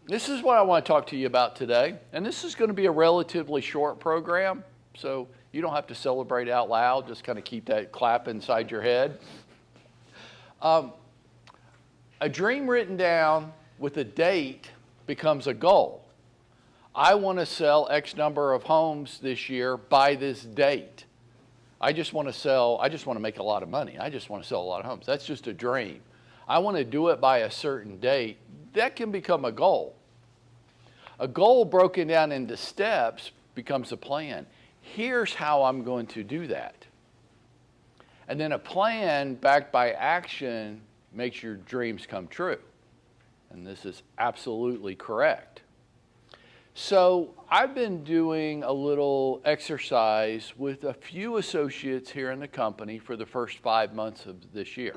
This is what I want to talk to you about today. And this is going to be a relatively short program, so you don't have to celebrate out loud. Just kind of keep that clap inside your head. A dream written down with a date becomes a goal. I want to sell X number of homes this year by this date. I just want to make a lot of money. I just want to sell a lot of homes. That's just a dream. I want to do it by a certain date. That can become a goal. A goal broken down into steps becomes a plan. Here's how I'm going to do that. And then a plan backed by action makes your dreams come true. And this is absolutely correct. So I've been doing a little exercise with a few associates here in the company for the first 5 months of this year.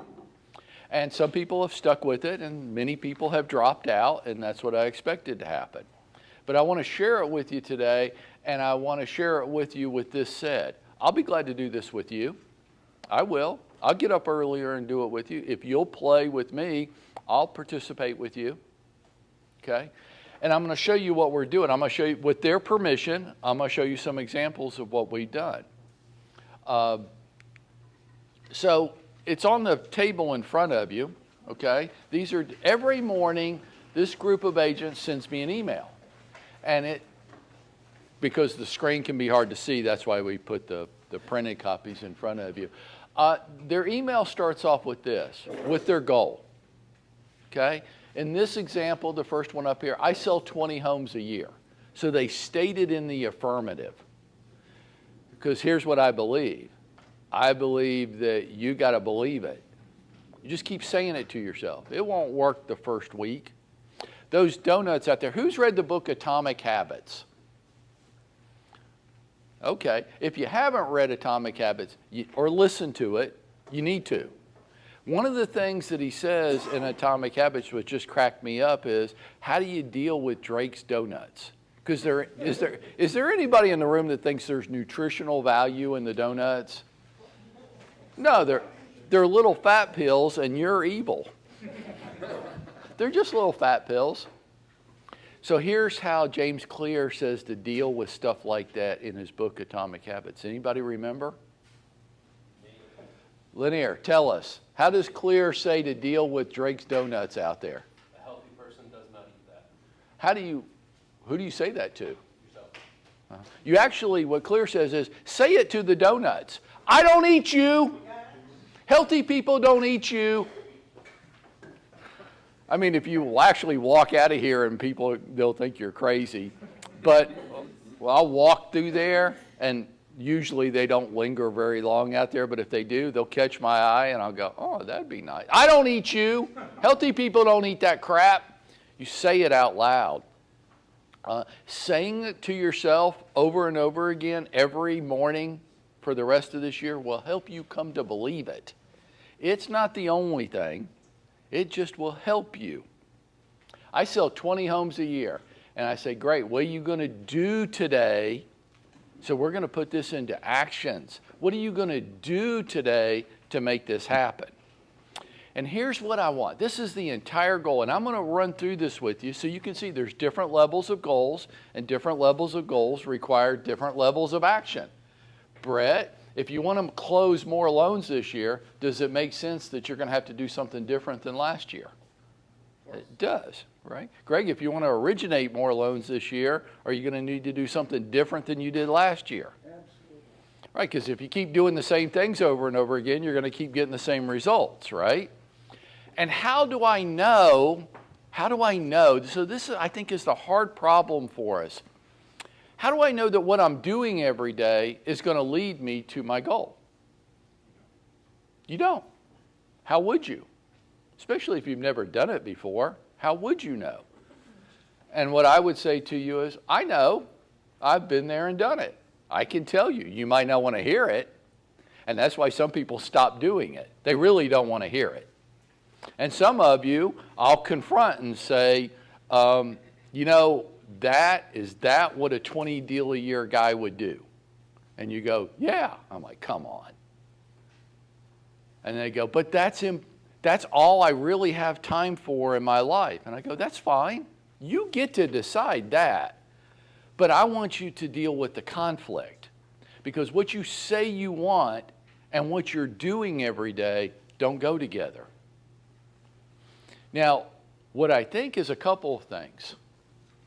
And some people have stuck with it, and many people have dropped out, and that's what I expected to happen. But I want to share it with you today, and I want to share it with you with this said. I'll be glad to do this with you. I will. I'll get up earlier and do it with you. If you'll play with me, I'll participate with you. Okay? And I'm going to show you what we're doing. I'm going to show you, with their permission, I'm going to show you some examples of what we've done. So it's on the table in front of you, okay? These are, every morning, this group of agents sends me an email. And because the screen can be hard to see, that's why we put the printed copies in front of you. Their email starts off with this, with their goal, okay? In this example, the first one up here, I sell 20 homes a year. So they stated in the affirmative. Because here's what I believe. I believe that you got to believe it. You just keep saying it to yourself. It won't work the first week. Those donuts out there, who's read the book Atomic Habits? Okay, if you haven't read Atomic Habits or listened to it, you need to. One of the things that he says in Atomic Habits, which just cracked me up, is how do you deal with Drake's Donuts? Because is there anybody in the room that thinks there's nutritional value in the donuts? No, they're little fat pills, and you're evil. They're just little fat pills. So here's how James Clear says to deal with stuff like that in his book Atomic Habits. Anybody remember? Lanier, tell us. How does Clear say to deal with Drake's Donuts out there? A healthy person does not eat that. Who do you say that to? Yourself. You actually, what Clear says is, say it to the donuts. I don't eat you. Healthy people don't eat you. I mean, if you will actually walk out of here and people, they'll think you're crazy. But well, I'll walk through there, and usually they don't linger very long out there, but if they do, they'll catch my eye, and I'll go, oh, that'd be nice. I don't eat you. Healthy people don't eat that crap. You say it out loud. Saying it to yourself over and over again every morning for the rest of this year will help you come to believe it. It's not the only thing. It just will help you. I sell 20 homes a year, and I say, great, what are you going to do today? So we're going to put this into actions. What are you going to do today to make this happen? And here's what I want. This is the entire goal, and I'm going to run through this with you so you can see there's different levels of goals, and different levels of goals require different levels of action. Brett, if you want to close more loans this year, does it make sense that you're going to have to do something different than last year? It does, right? Greg, if you want to originate more loans this year, are you going to need to do something different than you did last year? Absolutely. Right, because if you keep doing the same things over and over again, you're going to keep getting the same results, right? And how do I know? So this, I think, is the hard problem for us. How do I know that what I'm doing every day is going to lead me to my goal? You don't. How would you? Especially if you've never done it before. How would you know? And what I would say to you is, I know. I've been there and done it. I can tell you. You might not want to hear it. And that's why some people stop doing it. They really don't want to hear it. And some of you, I'll confront and say, you know, is that what a 20 deal a year guy would do? And you go, yeah. I'm like, come on. And they go, but that's all I really have time for in my life. And I go, that's fine. You get to decide that. But I want you to deal with the conflict, because what you say you want and what you're doing every day don't go together. Now, what I think is a couple of things,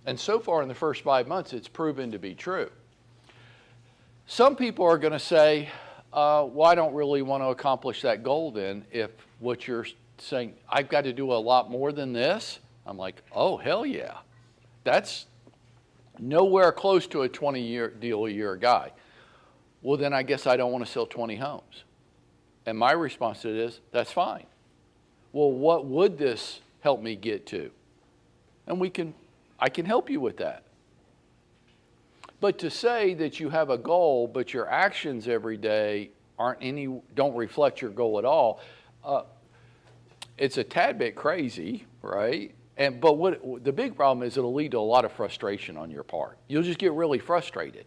and so far in the first 5 months, it's proven to be true. Some people are going to say, well, I don't really want to accomplish that goal then if what you're saying, I've got to do a lot more than this. I'm like, oh, hell yeah. That's nowhere close to a 20-year deal a year guy. Well, then I guess I don't want to sell 20 homes. And my response to it is, that's fine. Well, what would this help me get to? And I can help you with that. But to say that you have a goal, but your actions every day don't reflect your goal at all, it's a tad bit crazy, right? But the big problem is it'll lead to a lot of frustration on your part. You'll just get really frustrated.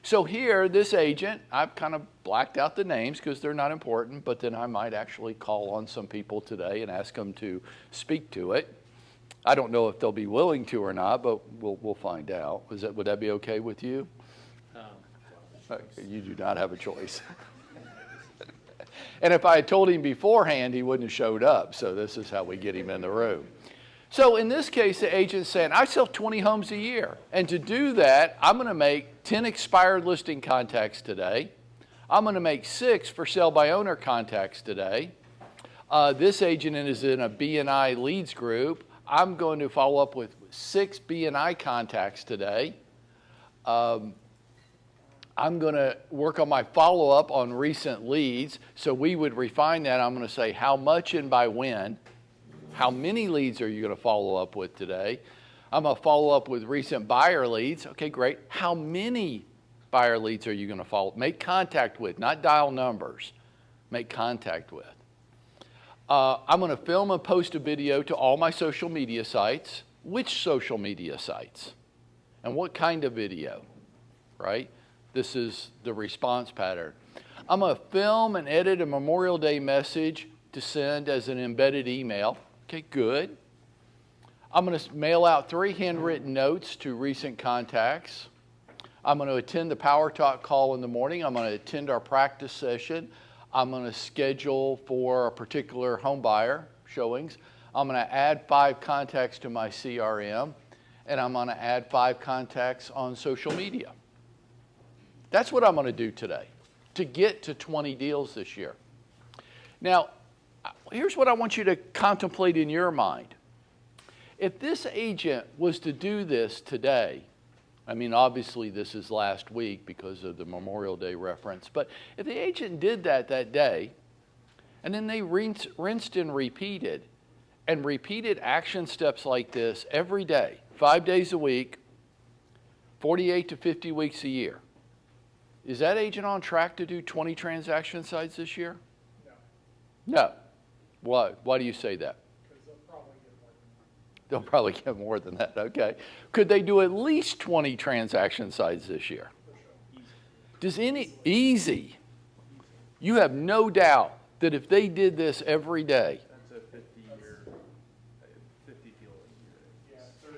So here, this agent, I've kind of blacked out the names because they're not important, but then I might actually call on some people today and ask them to speak to it. I don't know if they'll be willing to or not, but we'll find out. Would that be okay with you? You do not have a choice. And if I had told him beforehand, he wouldn't have showed up. So this is how we get him in the room. So in this case, the agent's saying, I sell 20 homes a year. And to do that, I'm going to make 10 expired listing contacts today. I'm going to make 6 for sale by owner contacts today. This agent is in a B&I leads group. I'm going to follow up with 6 B&I contacts today. I'm going to work on my follow-up on recent leads. So we would refine that. I'm going to say how much and by when. How many leads are you going to follow up with today? I'm going to follow up with recent buyer leads. Okay, great. How many buyer leads are you going to make contact with? Not dial numbers. Make contact with. I'm going to film and post a video to all my social media sites. Which social media sites? And what kind of video? Right? This is the response pattern. I'm going to film and edit a Memorial Day message to send as an embedded email. Okay, good. I'm going to mail out 3 handwritten notes to recent contacts. I'm going to attend the Power Talk call in the morning. I'm going to attend our practice session. I'm going to schedule for a particular home buyer showings. I'm going to add 5 contacts to my CRM, and I'm going to add 5 contacts on social media. That's what I'm going to do today to get to 20 deals this year. Now, here's what I want you to contemplate in your mind. If this agent was to do this today, I mean, obviously this is last week because of the Memorial Day reference, but if the agent did that day, and then they rinsed and repeated action steps like this every day, 5 days a week, 48 to 50 weeks a year, is that agent on track to do 20 transaction sites this year? No. Why? Why do you say that? Because they'll probably get more than that. They'll probably get more than that, okay. Could they do at least 20 transaction sites this year? For sure. Easy. You have no doubt that if they did this every day. That's a 50 deal a year. Yeah, 30.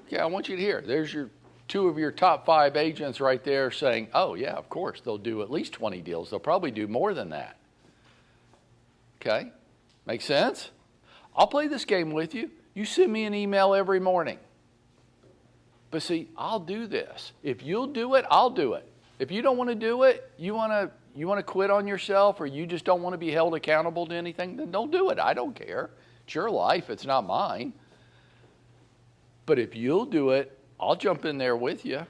Yeah, I want you to hear. There's your 2 of your top 5 agents right there saying, oh yeah, of course, they'll do at least 20 deals. They'll probably do more than that. Okay, make sense? I'll play this game with you. You send me an email every morning. But see, I'll do this. If you'll do it, I'll do it. If you don't want to do it, you want to quit on yourself, or you just don't want to be held accountable to anything, then don't do it. I don't care. It's your life. It's not mine. But if you'll do it, I'll jump in there with you.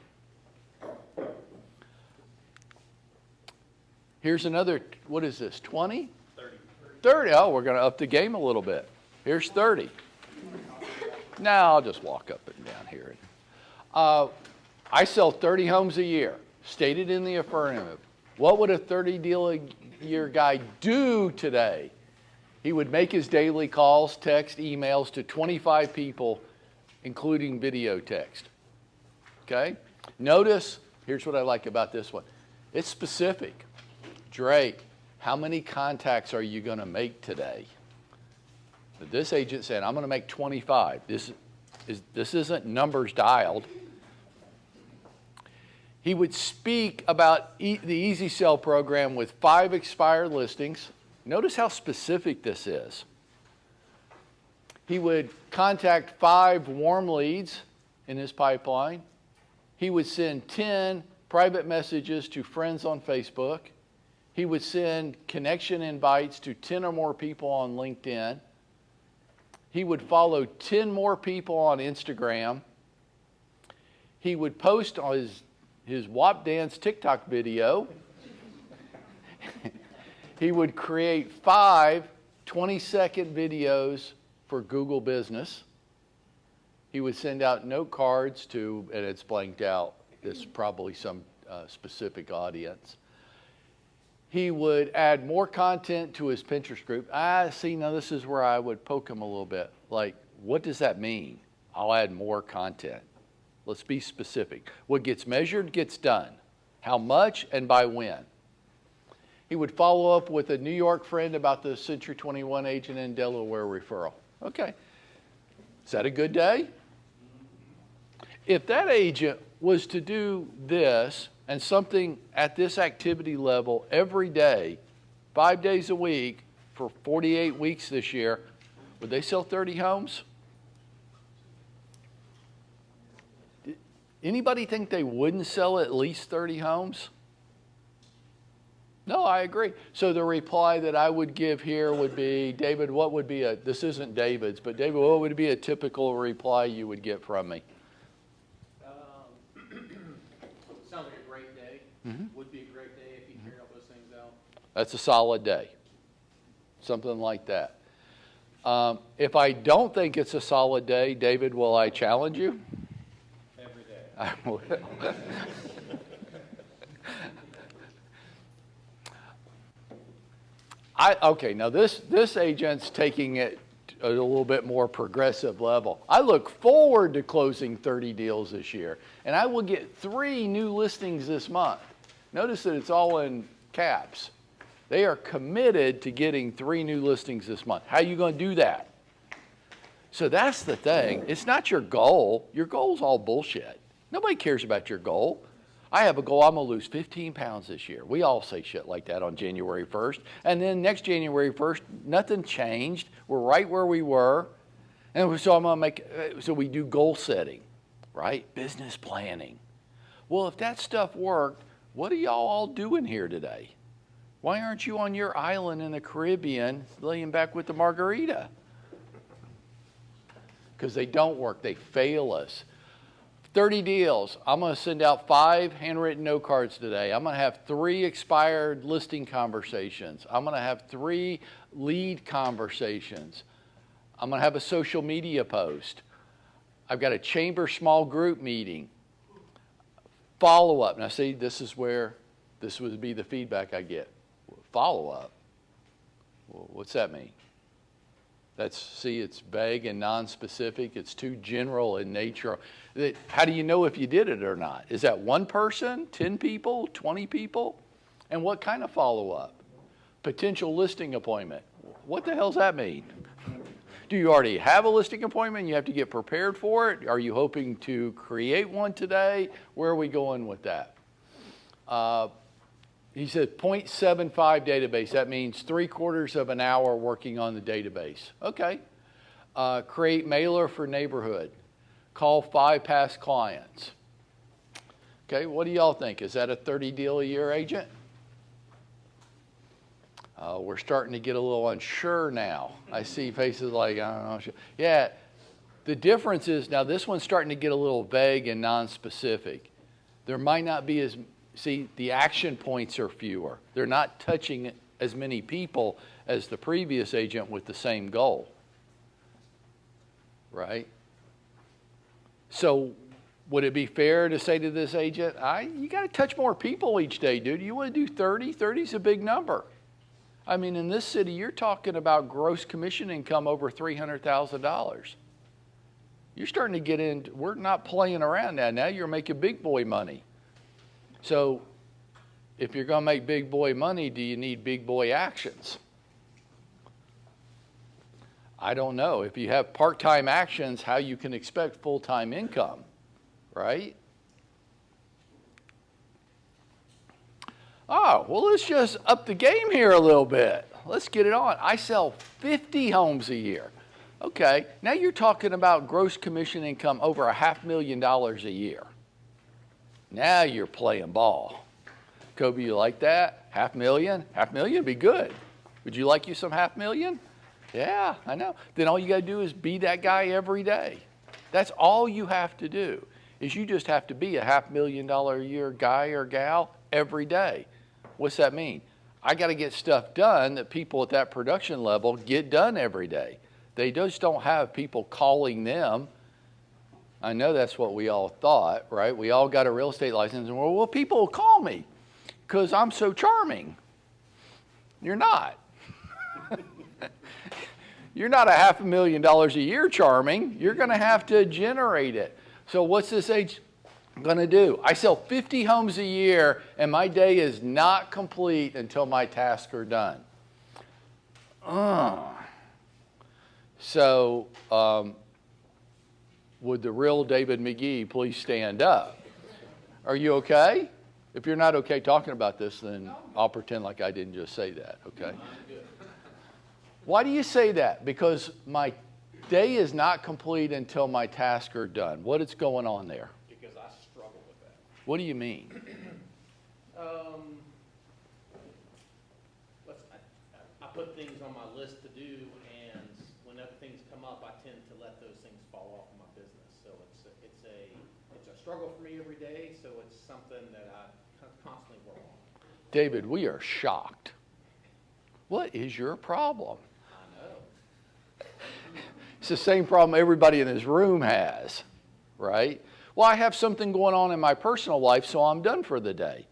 Here's another, what is this, 20? 30. Oh, we're going to up the game a little bit. Here's 30. Now I'll just walk up and down here. I sell 30 homes a year, stated in the affirmative. What would a 30 deal a year guy do today? He would make his daily calls, text, emails to 25 people, including video text. Okay? Notice, here's what I like about this one. It's specific. Drake, how many contacts are you going to make today? But this agent said, I'm going to make 25. This isn't numbers dialed. He would speak about the Easy Sell program with 5 expired listings. Notice how specific this is. He would contact 5 warm leads in his pipeline. He would send 10 private messages to friends on Facebook. He would send connection invites to 10 or more people on LinkedIn. He would follow 10 more people on Instagram. He would post on his WAP dance TikTok video. He would create 5 20-second videos for Google Business. He would send out note cards to, and it's blanked out, this is probably some specific audience. He would add more content to his Pinterest group. See, now this is where I would poke him a little bit. Like, what does that mean? I'll add more content. Let's be specific. What gets measured gets done. How much and by when? He would follow up with a New York friend about the Century 21 agent in Delaware referral. Okay. Is that a good day? If that agent was to do this and something at this activity level every day, 5 days a week for 48 weeks this year, would they sell 30 homes? Anybody think they wouldn't sell at least 30 homes? No, I agree. So the reply that I would give here would be, David, what would be this isn't David's, but David, what would be a typical reply you would get from me? Sounds like a great day. Would be a great day if you carried all those things out. That's a solid day. Something like that. If I don't think it's a solid day, David, will I challenge you? Every day. I will. Okay, now this agent's taking it a little bit more progressive level. I look forward to closing 30 deals this year, and I will get 3 new listings this month. Notice that it's all in caps. They are committed to getting 3 new listings this month. How are you going to do that? So that's the thing. It's not your goal. Your goal's all bullshit. Nobody cares about your goal. I have a goal, I'm going to lose 15 pounds this year. We all say shit like that on January 1st. And then next January 1st, nothing changed. We're right where we were. And so I'm going to so we do goal setting, right? Business planning. Well, if that stuff worked, what are y'all all doing here today? Why aren't you on your island in the Caribbean laying back with the margarita? Because they don't work. They fail us. 30 deals. I'm going to send out 5 handwritten note cards today. I'm going to have 3 expired listing conversations. I'm going to have 3 lead conversations. I'm going to have a social media post. I've got a chamber small group meeting. Follow up. Now see, this is where this would be the feedback I get. Follow up. Well, what's that mean? See, it's vague and non-specific. It's too general in nature. How do you know if you did it or not? Is that 1 person, 10 people, 20 people? And what kind of follow-up? Potential listing appointment. What the hell does that mean? Do you already have a listing appointment and you have to get prepared for it? Are you hoping to create one today? Where are we going with that? He said 0.75 database. That means 3/4 of an hour working on the database. Okay. Create mailer for neighborhood. Call 5 past clients. Okay, what do y'all think? Is that a 30 deal a year agent? We're starting to get a little unsure now. I see faces like, I don't know. Yeah, the difference is now this one's starting to get a little vague and non-specific. There might not be as... See, the action points are fewer. They're not touching as many people as the previous agent with the same goal, right? So would it be fair to say to this agent, you got to touch more people each day, dude. You want to do 30? 30 is a big number. I mean, in this city, you're talking about gross commission income over $300,000. You're starting to get in, we're not playing around now. Now you're making big boy money. So if you're going to make big boy money, do you need big boy actions? I don't know. If you have part-time actions, how you can expect full-time income, right? Oh, well, let's just up the game here a little bit. Let's get it on. I sell 50 homes a year. Okay, now you're talking about gross commission income over $500,000 a year. Now you're playing ball. Kobe, you like that? $500,000? $500,000 would be good. Would you like you some $500,000? Yeah, I know. Then all you got to do is be that guy every day. That's all you have to do, is you just have to be a $500,000 a year guy or gal every day. What's that mean? I got to get stuff done that people at that production level get done every day. They just don't have people calling them. I know that's what we all thought, right? We all got a real estate license, and well, people will call me because I'm so charming. You're not. You're not a $500,000 a year charming. You're going to have to generate it. So what's this age going to do? I sell 50 homes a year, and my day is not complete until my tasks are done. So would the real David McGee please stand up? Are you okay? If you're not okay talking about this, then I'll pretend like I didn't just say that, okay? Why do you say that? Because my day is not complete until my tasks are done. What is going on there? Because I struggle with that. What do you mean? I put things on my list to do, and whenever things come up, I tend to let those things fall off in my business. So it's a struggle for me every day. So it's something that I constantly work on. David, we are shocked. What is your problem? I know. It's the same problem everybody in this room has, right? Well, I have something going on in my personal life, so I'm done for the day.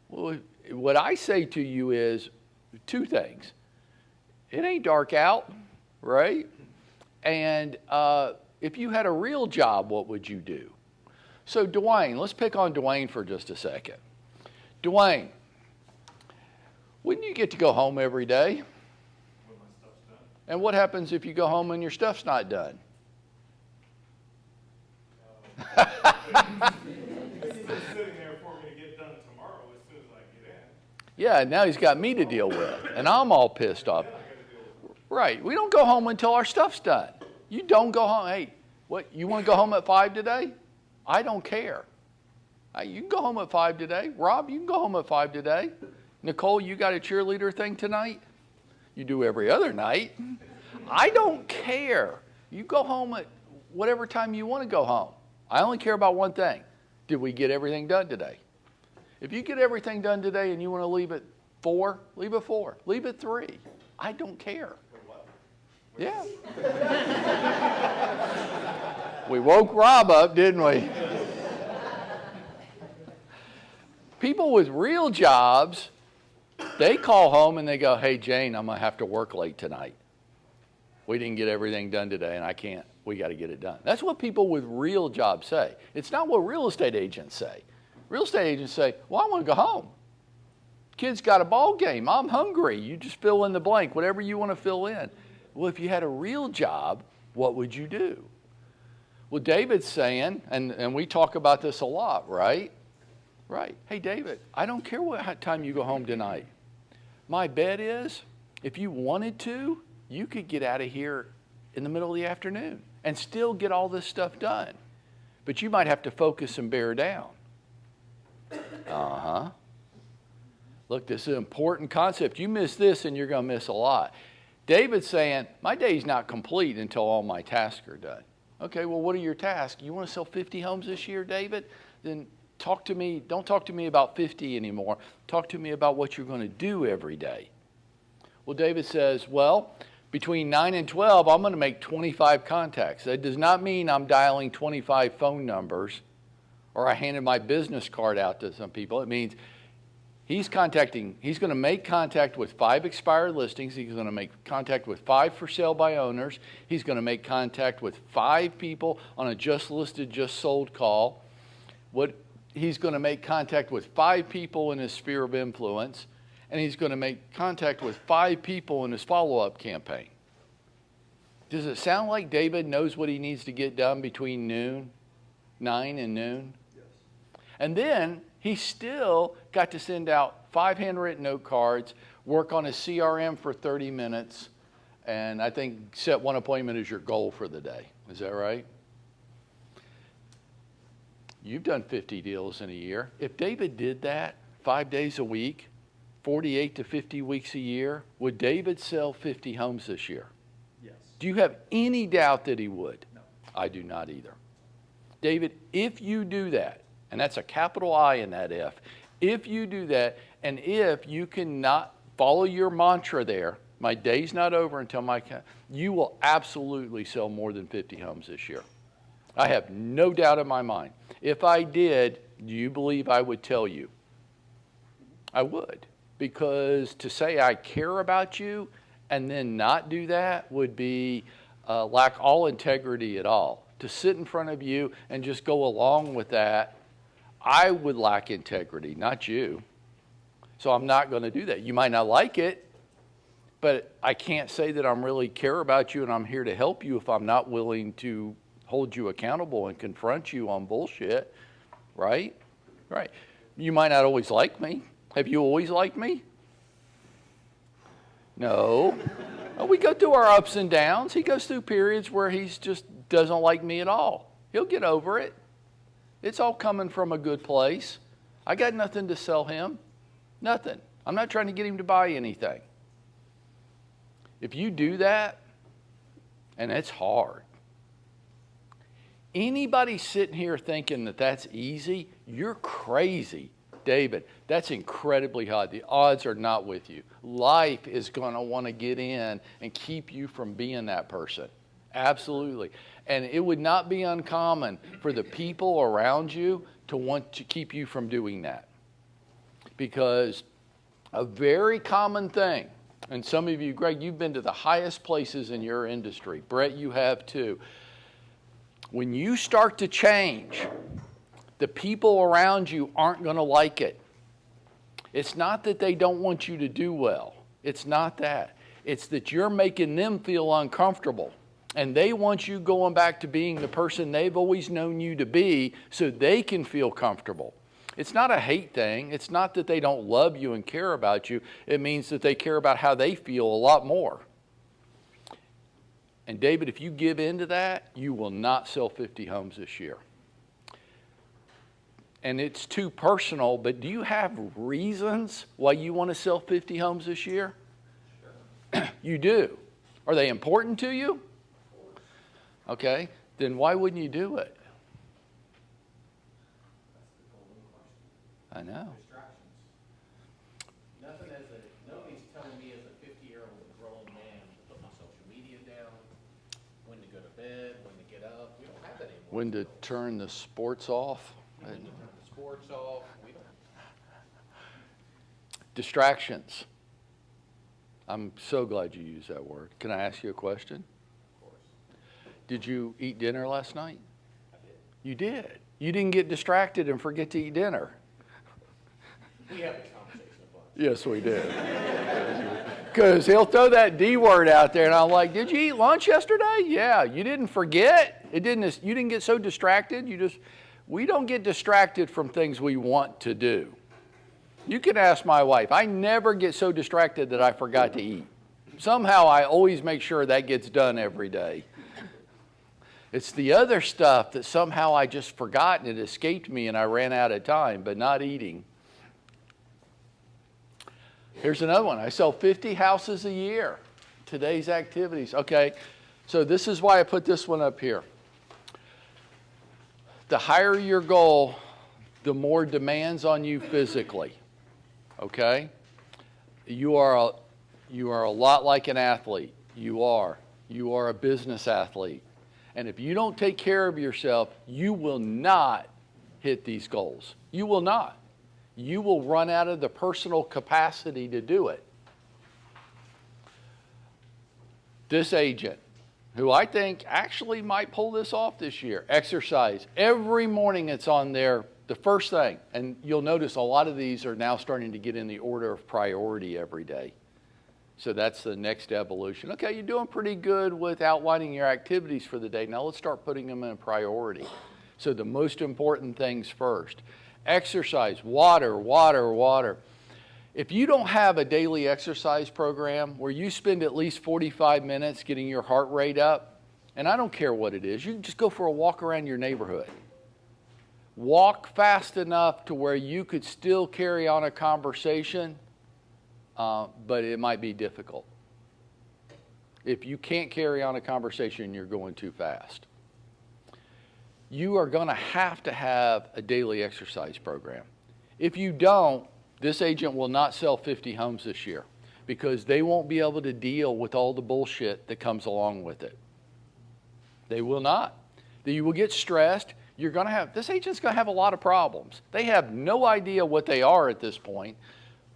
Well, what I say to you is two things. It ain't dark out, right? And if you had a real job, what would you do? So Dwayne, let's pick on Dwayne for just a second. Dwayne, wouldn't you get to go home every day? When my stuff's done. And what happens if you go home and your stuff's not done? It's still sitting there for me to get done tomorrow as soon as I get in. Yeah, now he's got me to deal with, and I'm all pissed off. Then I gotta deal with it. Right, we don't go home until our stuff's done. You don't go home. Hey, what, you want to go home at 5 today? I don't care. You can go home at 5 today. Rob, you can go home at 5 today. Nicole, you got a cheerleader thing tonight? You do every other night. I don't care. You go home at whatever time you want to go home. I only care about one thing. Did we get everything done today? If you get everything done today and you want to leave at 4, leave at 4. Leave at 3. I don't care. Yeah. We woke Rob up, didn't we? People with real jobs, they call home and they go, hey, Jane, I'm going to have to work late tonight. We didn't get everything done today and I can't. We got to get it done. That's what people with real jobs say. It's not what real estate agents say. Real estate agents say, well, I want to go home. Kids got a ball game. I'm hungry. You just fill in the blank, whatever you want to fill in. Well, if you had a real job, what would you do? Well, David's saying, and we talk about this a lot, right? Right. Hey, David, I don't care what time you go home tonight. My bet is, if you wanted to, you could get out of here in the middle of the afternoon and still get all this stuff done. But you might have to focus and bear down. Uh-huh. Look, this is an important concept. You miss this and you're going to miss a lot. David's saying, my day's not complete until all my tasks are done. Okay, well, what are your tasks? You want to sell 50 homes this year, David? Then talk to me. Don't talk to me about 50 anymore. Talk to me about what you're going to do every day. Well, David says, well, between 9 and 12, I'm going to make 25 contacts. That does not mean I'm dialing 25 phone numbers or I handed my business card out to some people. It means he's going to make contact with 5 expired listings. He's going to make contact with 5 for sale by owners. He's going to make contact with 5 people on a just listed, just sold call. He's going to make contact with 5 people in his sphere of influence. And he's going to make contact with 5 people in his follow-up campaign. Does it sound like David knows what he needs to get done between 9 and noon? Yes. And then he still got to send out 5 handwritten note cards, work on his CRM for 30 minutes, and I think set one appointment as your goal for the day. Is that right? You've done 50 deals in a year. If David did that 5 days a week, 48 to 50 weeks a year, would David sell 50 homes this year? Yes. Do you have any doubt that he would? No. I do not either. David, if you do that, and that's a capital I in that if you do that, and if you cannot follow your mantra there, my day's not over until you will absolutely sell more than 50 homes this year. I have no doubt in my mind. If I did, do you believe I would tell you? I would. Because to say I care about you and then not do that would be lack all integrity at all. To sit in front of you and just go along with that, I would lack integrity, not you. So I'm not going to do that. You might not like it, but I can't say that I'm really care about you and I'm here to help you if I'm not willing to hold you accountable and confront you on bullshit, right? Right. You might not always like me. Have you always liked me? No. We go through our ups and downs. He goes through periods where he's just doesn't like me at all. He'll get over it. It's all coming from a good place. I got nothing to sell him. Nothing. I'm not trying to get him to buy anything. If you do that, and it's hard. Anybody sitting here thinking that that's easy, you're crazy. David, that's incredibly hard. The odds are not with you. Life is going to want to get in and keep you from being that person. Absolutely. And it would not be uncommon for the people around you to want to keep you from doing that. Because a very common thing, and some of you, Greg, you've been to the highest places in your industry. Brett, you have too. When you start to change, the people around you aren't going to like it. It's not that they don't want you to do well. It's not that. It's that you're making them feel uncomfortable. And they want you going back to being the person they've always known you to be so they can feel comfortable. It's not a hate thing. It's not that they don't love you and care about you. It means that they care about how they feel a lot more. And David, if you give in to that, you will not sell 50 homes this year. And it's too personal, but do you have reasons why you want to sell 50 homes this year? Sure. You do. Are they important to you? Okay, then why wouldn't you do it? I know. Distractions. Nobody's telling me as a 50-year-old grown man to put my social media down, when to go to bed, when to get up. We don't have that anymore. When to turn the sports off. When to turn the sports off. We don't. Distractions. I'm so glad you used that word. Can I ask you a question? Of course. Did you eat dinner last night? I did. You did. You didn't get distracted and forget to eat dinner. We have a conversation a bunch. Yes, we did. Because he'll throw that D word out there, and I'm like, did you eat lunch yesterday? Yeah. You didn't forget? You didn't get so distracted? We don't get distracted from things we want to do. You can ask my wife. I never get so distracted that I forgot to eat. Somehow I always make sure that gets done every day. It's the other stuff that somehow I just forgot and it escaped me and I ran out of time, but not eating. Here's another one. I sell 50 houses a year. Today's activities. Okay, so this is why I put this one up here. The higher your goal, the more demands on you physically. Okay? You are a lot like an athlete. You are a business athlete. And if you don't take care of yourself, you will not hit these goals. You will not. You will run out of the personal capacity to do it. This agent, who I think actually might pull this off this year, exercise. Every morning it's on there, the first thing. And you'll notice a lot of these are now starting to get in the order of priority every day. So that's the next evolution. Okay, you're doing pretty good with outlining your activities for the day. Now let's start putting them in a priority. So the most important things first. Exercise, water, water, water. If you don't have a daily exercise program where you spend at least 45 minutes getting your heart rate up, and I don't care what it is, you can just go for a walk around your neighborhood. Walk fast enough to where you could still carry on a conversation, but it might be difficult. If you can't carry on a conversation, you're going too fast. You are going to have a daily exercise program. If you don't, this agent will not sell 50 homes this year because they won't be able to deal with all the bullshit that comes along with it. They will not. You will get stressed. This agent's going to have a lot of problems. They have no idea what they are at this point,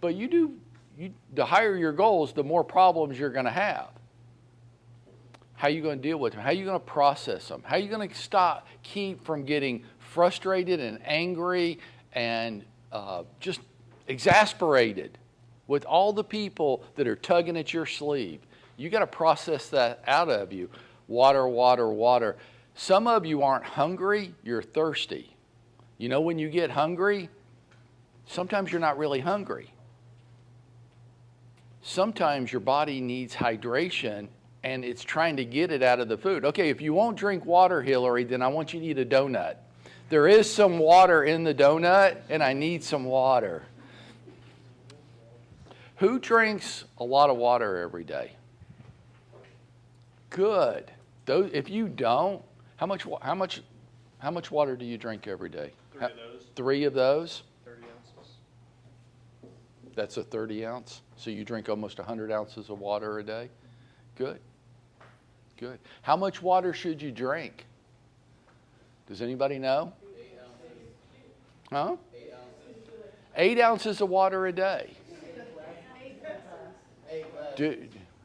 but the higher your goals, the more problems you're going to have. How are you going to deal with them? How are you going to process them? How are you going to keep from getting frustrated and angry and just exasperated with all the people that are tugging at your sleeve? You got to process that out of you. Water, water, water. Some of you aren't hungry, you're thirsty. You know when you get hungry, sometimes you're not really hungry. Sometimes your body needs hydration and it's trying to get it out of the food. Okay, if you won't drink water, Hillary, then I want you to eat a donut. There is some water in the donut and I need some water. Who drinks a lot of water every day? Good. If you don't, how much water do you drink every day? 3 of those. 3 of those? 30 ounces. That's a 30 ounce. So you drink almost 100 ounces of water a day? Good. Good. How much water should you drink? Does anybody know? 8 ounces. Huh? 8 ounces. 8 ounces of water a day.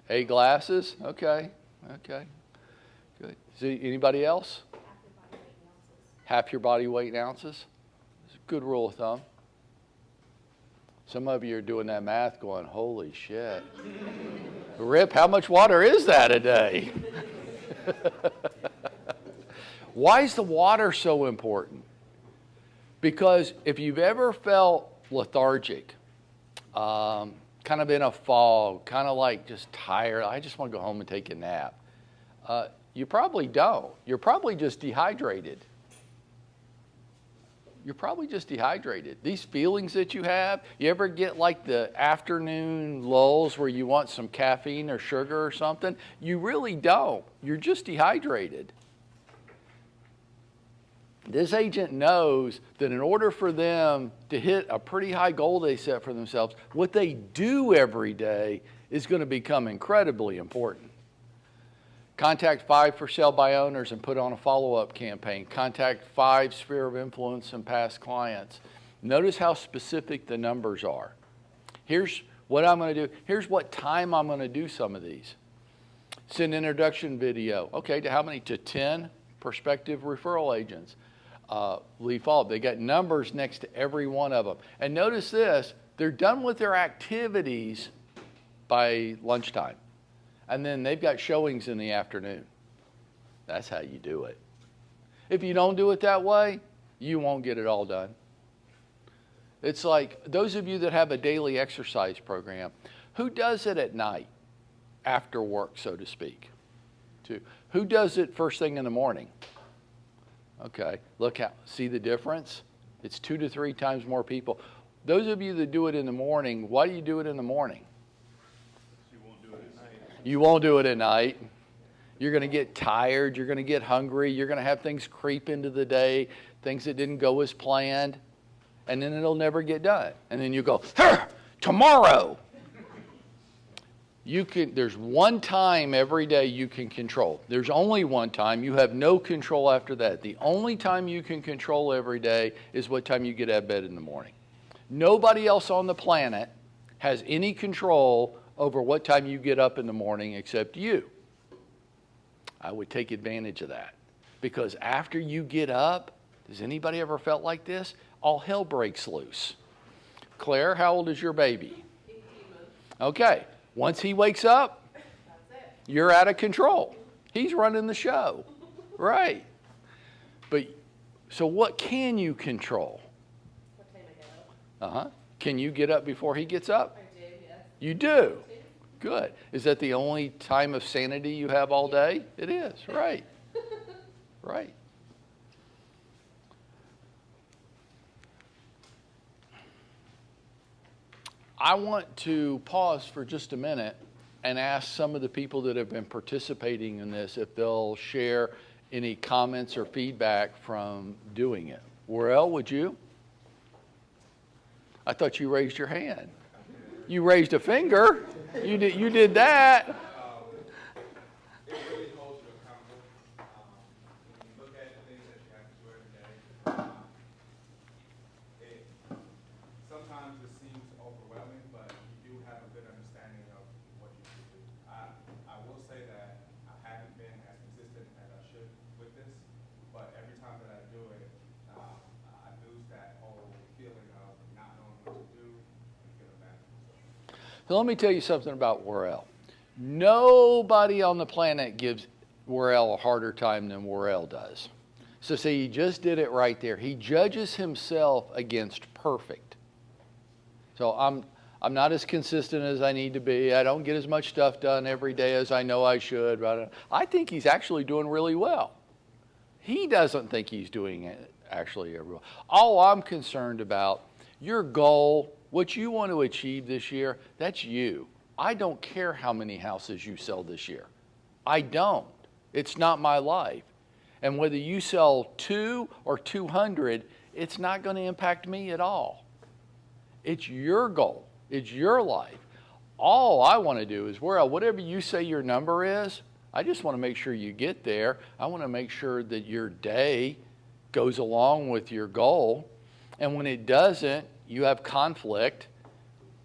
8 glasses? Okay. Okay. Good. Anybody else? Half your body weight in ounces. It's a good rule of thumb. Some of you are doing that math going, holy shit. Rip, how much water is that a day? Why is the water so important? Because if you've ever felt lethargic, kind of in a fog, kind of like just tired, I just want to go home and take a nap. You probably don't. You're probably just dehydrated. You're probably just dehydrated. These feelings that you have, you ever get like the afternoon lulls where you want some caffeine or sugar or something? You really don't. You're just dehydrated. This agent knows that in order for them to hit a pretty high goal they set for themselves, what they do every day is going to become incredibly important. Contact 5 for sale by owners and put on a follow-up campaign. Contact 5 sphere of influence and past clients. Notice how specific the numbers are. Here's what I'm going to do. Here's what time I'm going to do some of these. Send introduction video. Okay, to how many? To 10 prospective referral agents. Lead follow-up. They got numbers next to every one of them. And notice this, they're done with their activities by lunchtime. And then they've got showings in the afternoon. That's how you do it. If you don't do it that way, you won't get it all done. It's like those of you that have a daily exercise program, who does it at night, after work, so to speak? Who does it first thing in the morning? Okay, see the difference? It's 2 to 3 times more people. Those of you that do it in the morning, why do you do it in the morning? You won't do it at night. You're going to get tired. You're going to get hungry. You're going to have things creep into the day, things that didn't go as planned, and then it'll never get done. And then you go, tomorrow. There's one time every day you can control. There's only one time. You have no control after that. The only time you can control every day is what time you get out of bed in the morning. Nobody else on the planet has any control over what time you get up in the morning except you. I would take advantage of that. Because after you get up, has anybody ever felt like this? All hell breaks loose. Claire, how old is your baby? 18 months. Okay. Once he wakes up, you're out of control. He's running the show. Right. But, so what can you control? What time I get up? Uh-huh. Can you get up before he gets up? I do, yes. You do? Good. Is that the only time of sanity you have all day? It is, right. Right. I want to pause for just a minute and ask some of the people that have been participating in this if they'll share any comments or feedback from doing it. Warrell, would you? I thought you raised your hand. You raised a finger. You did that. It really holds you accountable. When you look at the things that you have to do every day, sometimes it seems overwhelming, but you do have a good understanding of what you should do. I will say that I haven't been as consistent as I should with this, but every time that I do it, I lose that whole feeling of not knowing what to do and feeling bad for myself. So let me tell you something about Warrell. Nobody on the planet gives Warrell a harder time than Warrell does. So see, he just did it right there. He judges himself against perfect. So I'm not as consistent as I need to be. I don't get as much stuff done every day as I know I should. But I think he's actually doing really well. He doesn't think he's doing it actually very well. All I'm concerned about, your goal, what you want to achieve this year, that's you. I don't care how many houses you sell this year. I don't. It's not my life. And whether you sell 2 or 200, it's not going to impact me at all. It's your goal. It's your life. All I want to do is, whatever you say your number is, I just want to make sure you get there. I want to make sure that your day goes along with your goal. And when it doesn't, you have conflict.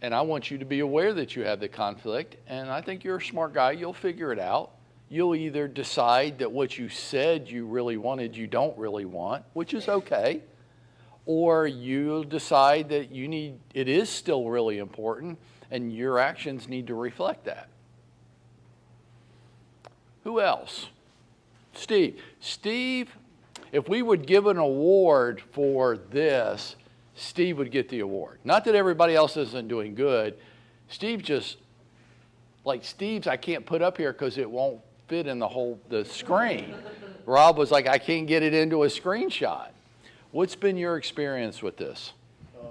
And I want you to be aware that you have the conflict. And I think you're a smart guy. You'll figure it out. You'll either decide that what you said you really wanted, you don't really want, which is okay. Or you'll decide that it is still really important and your actions need to reflect that. Who else? Steve. Steve, if we would give an award for this, Steve would get the award. Not that everybody else isn't doing good. Steve just, like Steve's I can't put up here because it won't fit in the screen. Rob was like, I can't get it into a screenshot. What's been your experience with this? I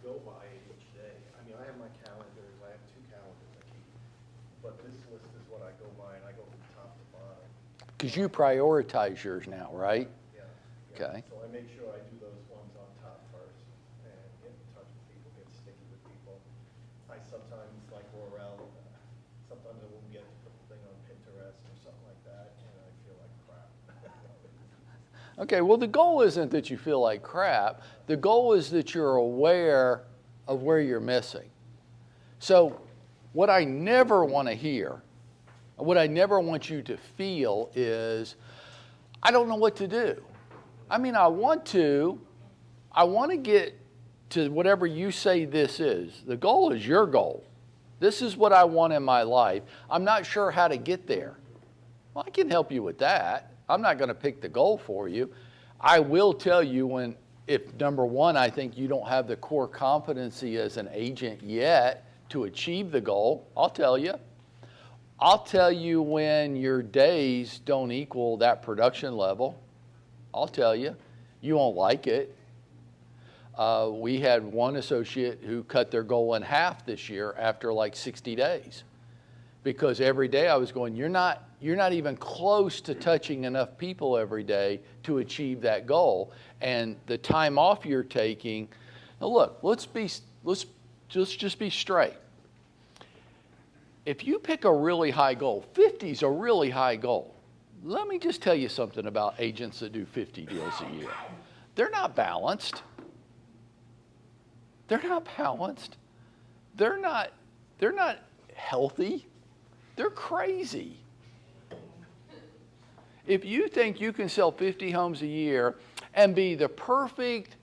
go by it each day. I mean, I have my calendars. I have 2 calendars I keep. But this list is what I go by, and I go from top to bottom. Because you prioritize yours now, right? Yeah. Okay. So I make sure I do those ones on top first and get in touch with people, get sticky with people. I sometimes, like Laurel, sometimes I won't get to put the thing on Pinterest or something like that, and I feel like crap. Okay, well, the goal isn't that you feel like crap. The goal is that you're aware of where you're missing. So what I never want to hear, what I never want you to feel is, I don't know what to do. I mean, I want to get to whatever you say this is. The goal is your goal. This is what I want in my life. I'm not sure how to get there. Well, I can help you with that. I'm not going to pick the goal for you. I will tell you if number one, I think you don't have the core competency as an agent yet to achieve the goal, I'll tell you. I'll tell you when your days don't equal that production level. I'll tell you. You won't like it. We had one associate who cut their goal in half this year after like 60 days. Because every day I was going, you're not even close to touching enough people every day to achieve that goal. And the time off you're taking, now look, let's just be straight. If you pick a really high goal, 50 is a really high goal. Let me just tell you something about agents that do 50 deals a year. They're not balanced. They're not balanced. They're not healthy. They're crazy. If you think you can sell 50 homes a year and be the perfect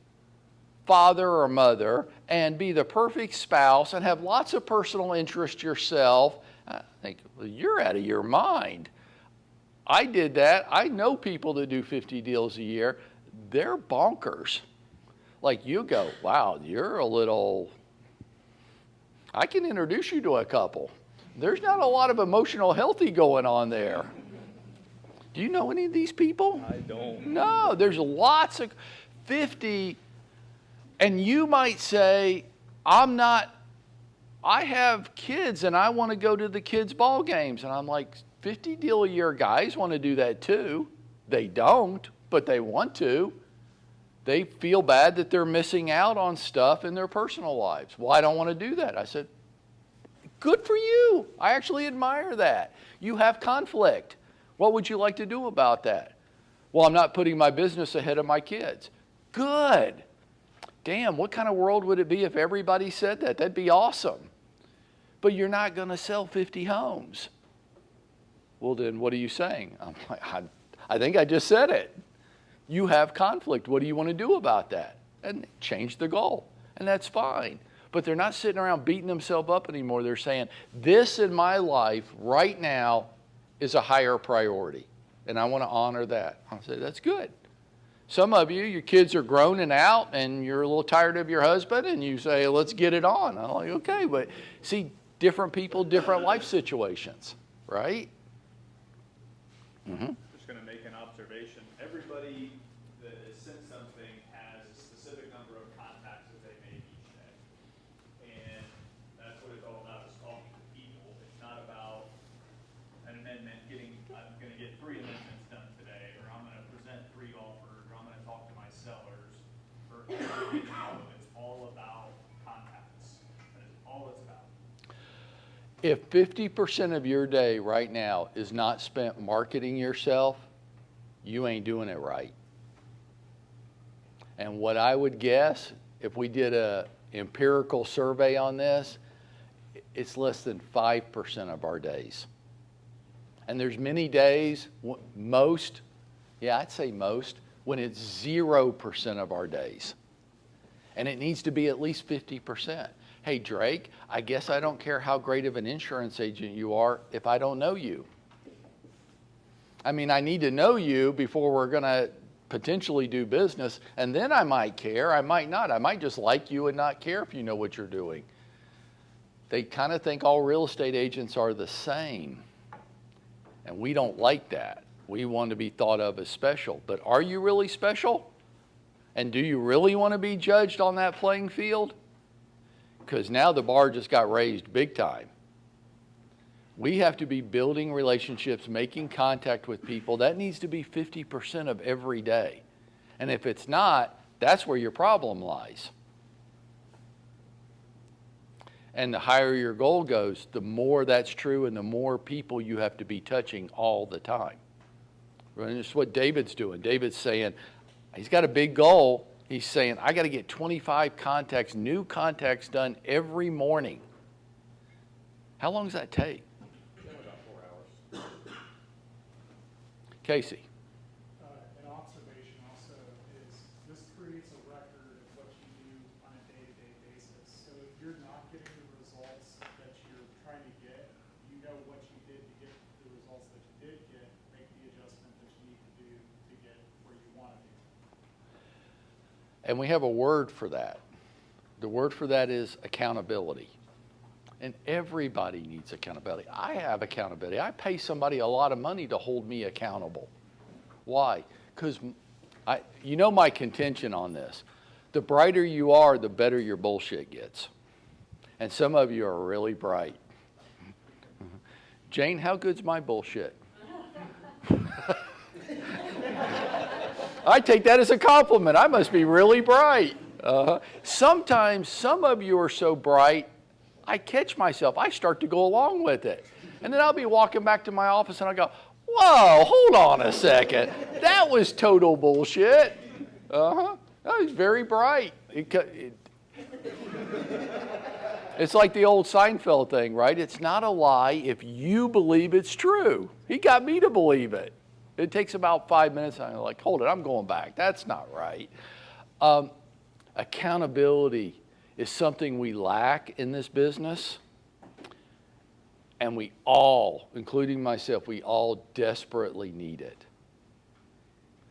father or mother and be the perfect spouse and have lots of personal interest yourself, I think, well, you're out of your mind. I did that. I know people that do 50 deals a year. They're bonkers. Like you go, wow, you're a little, I can introduce you to a couple. There's not a lot of emotional healthy going on there. Do you know any of these people? I don't. No, there's lots of 50, and you might say, I have kids and I want to go to the kids' ball games. And I'm like, 50 deal a year guys want to do that too. They don't, but they want to. They feel bad that they're missing out on stuff in their personal lives. Well, I don't want to do that. I said, good for you. I actually admire that. You have conflict. What would you like to do about that? Well, I'm not putting my business ahead of my kids. Good. Damn, what kind of world would it be if everybody said that? That'd be awesome. But you're not going to sell 50 homes. Well, then what are you saying? I'm like, I think I just said it. You have conflict. What do you want to do about that? And change the goal. And that's fine. But they're not sitting around beating themselves up anymore. They're saying, this in my life right now is a higher priority. And I want to honor that. I say, that's good. Some of you, your kids are grown and out, and you're a little tired of your husband, and you say, let's get it on. I'm like, okay, but see, different people, different life situations, right? Mm-hmm. Just going to make an observation. Everybody that has sent something has a specific number of contacts that they make each day. And that's what it's all about, is talking to people. It's not about an amendment I'm going to get 3 amendments done today, or I'm going to present 3 offers, or I'm going to talk to my sellers. It's all about contacts. That is all it's about. If 50% of your day right now is not spent marketing yourself, you ain't doing it right. And what I would guess, if we did an empirical survey on this, it's less than 5% of our days. And there's many days, most, I'd say most, when it's 0% of our days. And it needs to be at least 50%. Hey, Drake, I guess I don't care how great of an insurance agent you are if I don't know you. I mean, I need to know you before we're going to potentially do business, and then I might care. I might not. I might just like you and not care if you know what you're doing. They kind of think all real estate agents are the same, and we don't like that. We want to be thought of as special. But are you really special? And do you really want to be judged on that playing field? Because now the bar just got raised big time. We have to be building relationships, making contact with people. That needs to be 50% of every day. And if it's not, that's where your problem lies. And the higher your goal goes, the more that's true and the more people you have to be touching all the time. And it's what David's doing. David's saying, he's got a big goal. He's saying, I got to get 25 contacts, new contacts done every morning. How long does that take? About 4 hours. Casey. An observation also is this creates a record of what you do on a day-to-day basis. So if you're not getting the results that you're trying to get, you know what you did to get the results that you did get, make the adjustment that you need to do to get where you want to be. And we have a word for that. The word for that is accountability. And everybody needs accountability. I have accountability. I pay somebody a lot of money to hold me accountable. Why? Because you know my contention on this. The brighter you are, the better your bullshit gets. And some of you are really bright. Jane, how good's my bullshit? I take that as a compliment. I must be really bright. Sometimes some of you are so bright, I catch myself. I start to go along with it. And then I'll be walking back to my office and I'll go, whoa, hold on a second. That was total bullshit. That was very bright. It's like the old Seinfeld thing, right? It's not a lie if you believe it's true. He got me to believe it. It takes about 5 minutes. I'm like, hold it, I'm going back. That's not right. Accountability is something we lack in this business. And we all, including myself, we all desperately need it.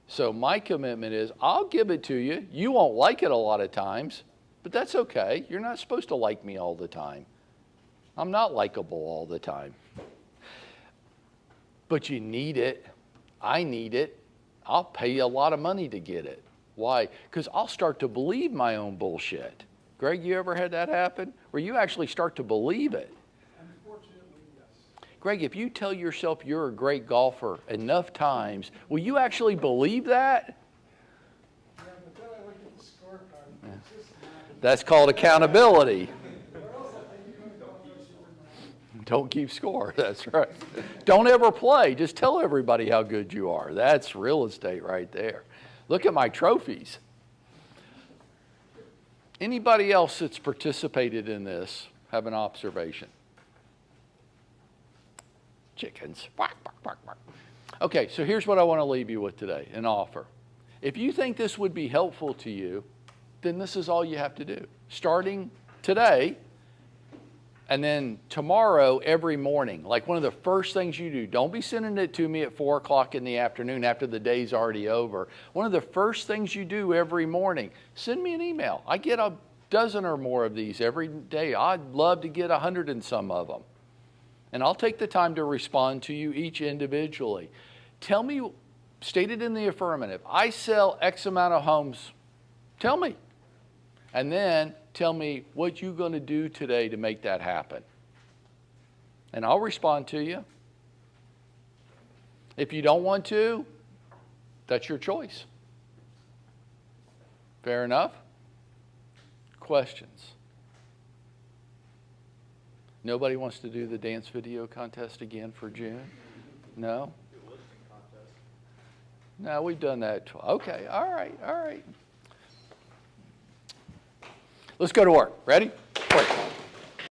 So my commitment is, I'll give it to you. You won't like it a lot of times, but that's okay. You're not supposed to like me all the time. I'm not likable all the time. But you need it. I need it. I'll pay you a lot of money to get it. Why? Because I'll start to believe my own bullshit. Greg, you ever had that happen? Where you actually start to believe it? Unfortunately, yes. Greg, if you tell yourself you're a great golfer enough times, will you actually believe that? Yeah, but then I look at the scorecard, it's just not. That's called accountability. Or else I think you're gonna go for Superman. Don't keep score. That's right. Don't ever play. Just tell everybody how good you are. That's real estate right there. Look at my trophies. Anybody else that's participated in this have an observation? Chickens. Bark, bark, bark, bark. Okay, so here's what I want to leave you with today, an offer. If you think this would be helpful to you, then this is all you have to do. Starting today, and then tomorrow, every morning, like one of the first things you do, don't be sending it to me at 4 o'clock in the afternoon after the day's already over. One of the first things you do every morning, send me an email. I get a dozen or more of these every day. I'd love to get 100 and some of them. And I'll take the time to respond to you each individually. Tell me, state it in the affirmative. I sell X amount of homes. Tell me. And then tell me what you're going to do today to make that happen. And I'll respond to you. If you don't want to, that's your choice. Fair enough? Questions? Nobody wants to do the dance video contest again for June? No? No, we've done that. Okay, all right. Let's go to work. Ready?